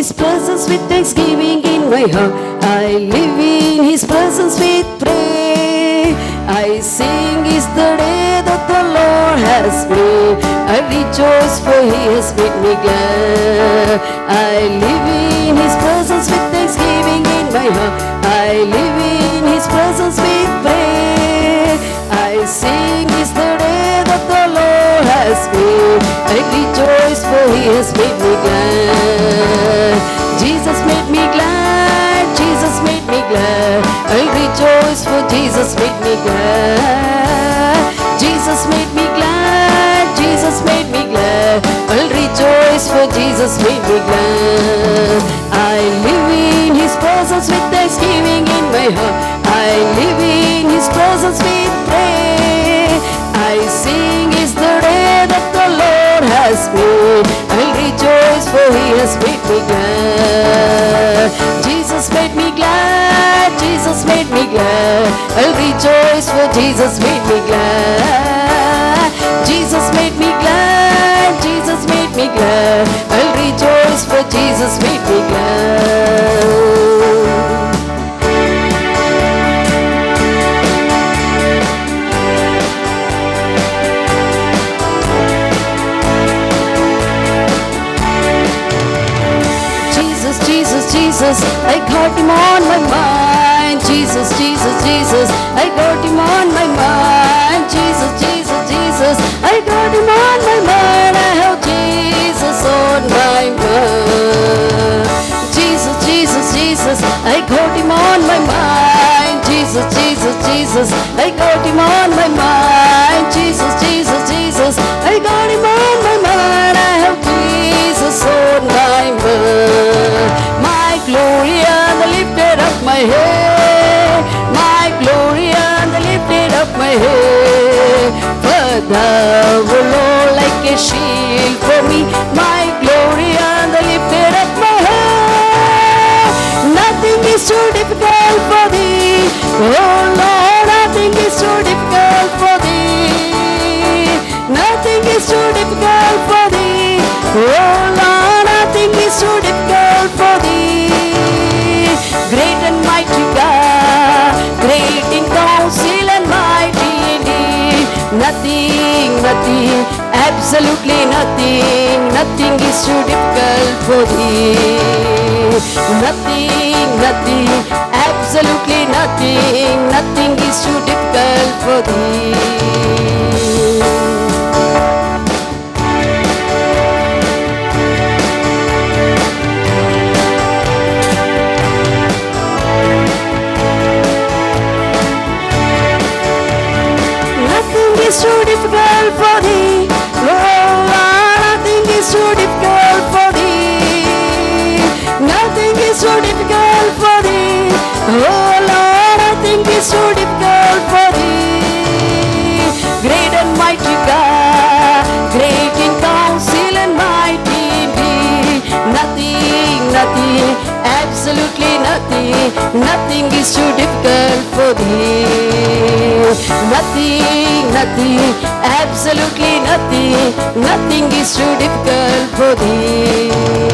His presence with thanksgiving in my heart. I live in His presence with praise. I sing is the day that the Lord has made. I rejoice for He has made me glad. I live in His presence with thanksgiving in my heart. I live in His presence with praise. I sing is the day that the Lord has made. I rejoice for He has made me glad. Jesus made me glad. Jesus made me glad. I rejoice for Jesus made me glad. Jesus made me glad. Jesus made me glad. I'll rejoice for Jesus made me glad. I live in His presence with thanksgiving in my heart. I live in His presence with praise. I sing is the day that the Lord has made. I'll rejoice for He has made me glad. Jesus made me glad. Jesus made me glad. I'll rejoice for Jesus made me glad. Jesus made me glad. Jesus made me glad. I'll rejoice for Jesus made me glad. Jesus, I got Him on my mind. Jesus, Jesus, Jesus, I got Him on my mind. Jesus, Jesus, Jesus, I got Him on my mind. I have Jesus on my mind. Jesus, Jesus, Jesus, I got Him on my mind. Jesus, Jesus, Jesus, I got Him on my mind. Jesus, Jesus, Jesus, I got Him on my mind. I have Jesus on my mind. My glory and the lifted up my head. My glory and the lifted up my head. For thou, O Lord, like a shield for me. My glory and the lifted up my head. Nothing is too difficult for thee. Oh Lord, nothing is too difficult for thee. Nothing is too difficult for thee. Oh Lord, nothing is too difficult for thee. Great and mighty God, great in counsel and mighty indeed. Nothing, nothing, absolutely nothing, nothing is too difficult for thee. Nothing, nothing, absolutely nothing, nothing is too difficult for thee. Too difficult for thee. Oh, nothing is too difficult for thee. Nothing is too difficult for thee. Oh Lord, nothing is too difficult for thee. Great and mighty God, great in counsel and mighty indeed. Nothing, nothing, absolutely nothing, nothing is too difficult for thee. Nothing, nothing, absolutely nothing, nothing is too difficult for thee.